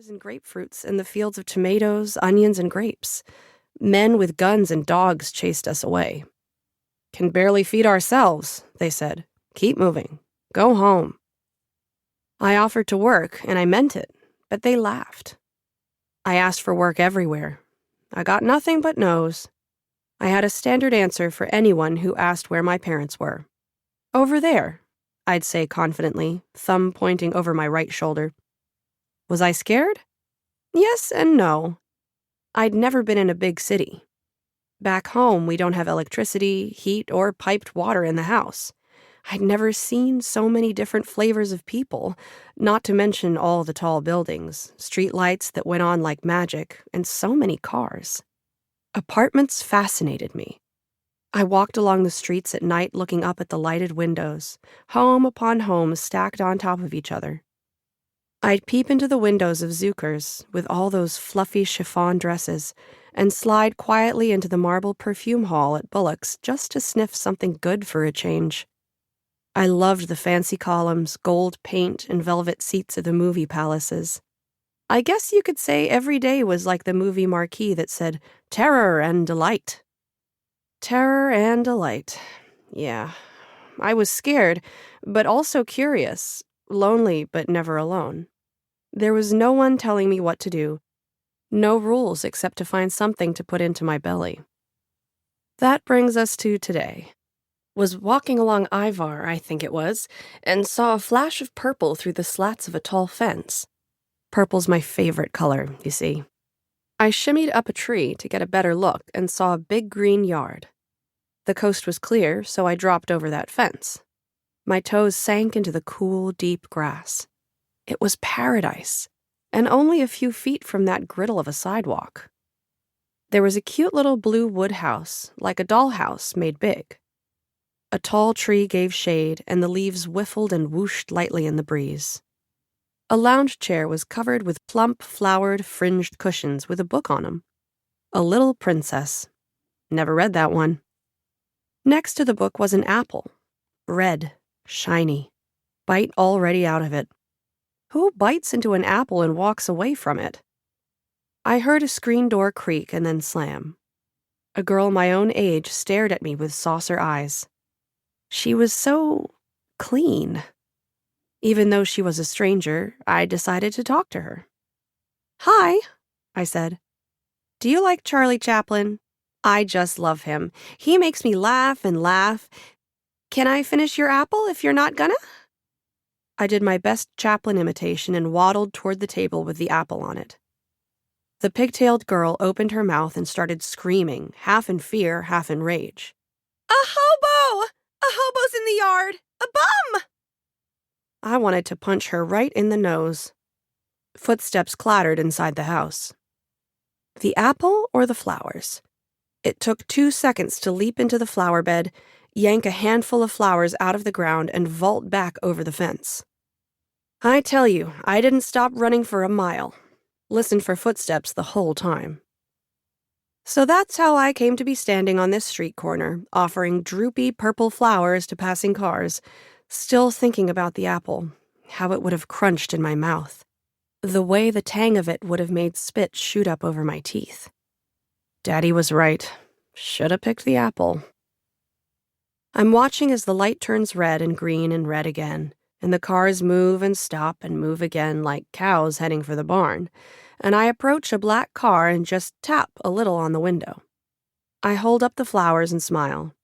oranges and grapefruits and the fields of tomatoes, onions, and grapes. Men with guns and dogs chased us away. "Can barely feed ourselves," they said. "Keep moving. Go home." I offered to work, and I meant it, but they laughed. I asked for work everywhere. I got nothing but no's. I had a standard answer for anyone who asked where my parents were. "Over there," I'd say confidently, thumb pointing over my right shoulder. Was I scared? Yes and no. I'd never been in a big city. Back home, we don't have electricity, heat, or piped water in the house. I'd never seen so many different flavors of people, not to mention all the tall buildings, street lights that went on like magic, and so many cars. Apartments fascinated me. I walked along the streets at night looking up at the lighted windows, home upon home stacked on top of each other. I'd peep into the windows of Zucker's with all those fluffy chiffon dresses and slide quietly into the marble perfume hall at Bullock's just to sniff something good for a change. I loved the fancy columns, gold paint, and velvet seats of the movie palaces. I guess you could say every day was like the movie marquee that said, "Terror and delight." Terror and delight. Yeah. I was scared, but also curious, lonely but never alone. There was no one telling me what to do, no rules except to find something to put into my belly. That brings us to today. Was walking along Ivar, I think it was, and saw a flash of purple through the slats of a tall fence. Purple's my favorite color, you see. I shimmied up a tree to get a better look and saw a big green yard. The coast was clear, so I dropped over that fence. My toes sank into the cool, deep grass. It was paradise, and only a few feet from that griddle of a sidewalk. There was a cute little blue wood house, like a dollhouse made big. A tall tree gave shade, and the leaves whiffled and whooshed lightly in the breeze. A lounge chair was covered with plump, flowered, fringed cushions with a book on them. A Little Princess. Never read that one. Next to the book was an apple. Red, shiny. Bite already out of it. Who bites into an apple and walks away from it? I heard a screen door creak and then slam. A girl my own age stared at me with saucer eyes. She was so clean. Even though she was a stranger, I decided to talk to her. "Hi," I said. "Do you like Charlie Chaplin? I just love him. He makes me laugh and laugh. Can I finish your apple if you're not gonna?" I did my best Chaplin imitation and waddled toward the table with the apple on it. The pigtailed girl opened her mouth and started screaming, half in fear, half in rage. "A hobo! A hobo's in the yard! A bum!" I wanted to punch her right in the nose. Footsteps clattered inside the house. The apple or the flowers? It took 2 seconds to leap into the flower bed, yank a handful of flowers out of the ground, and vault back over the fence. I tell you, I didn't stop running for a mile. Listened for footsteps the whole time. So that's how I came to be standing on this street corner, offering droopy purple flowers to passing cars, still thinking about the apple, how it would have crunched in my mouth, the way the tang of it would have made spit shoot up over my teeth. Daddy was right. Should have picked the apple. I'm watching as the light turns red and green and red again, and the cars move and stop and move again like cows heading for the barn, and I approach a black car and just tap a little on the window. I hold up the flowers and smile.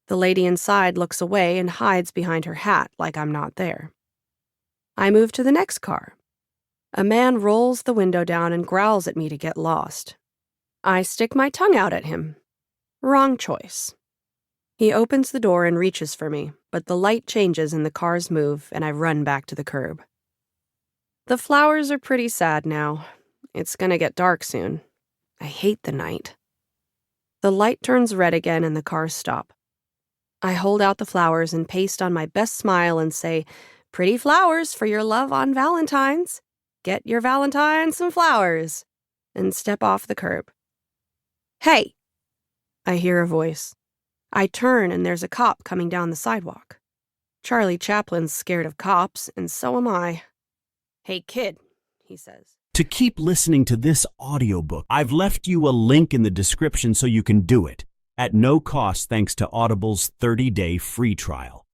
The lady inside looks away and hides behind her hat like I'm not there. I move to the next car. A man rolls the window down and growls at me to get lost. I stick my tongue out at him. Wrong choice. He opens the door and reaches for me, but the light changes and the cars move, and I run back to the curb. The flowers are pretty sad now. It's gonna get dark soon. I hate the night. The light turns red again and the cars stop. I hold out the flowers and paste on my best smile and say, "Pretty flowers for your love on Valentine's. Get your Valentine some flowers," and step off the curb. "Hey!" I hear a voice. I turn and there's a cop coming down the sidewalk. Charlie Chaplin's scared of cops, and so am I. "Hey, kid," he says. To keep listening to this audiobook, I've left you a link in the description so you can do it, at no cost thanks to Audible's 30-day free trial.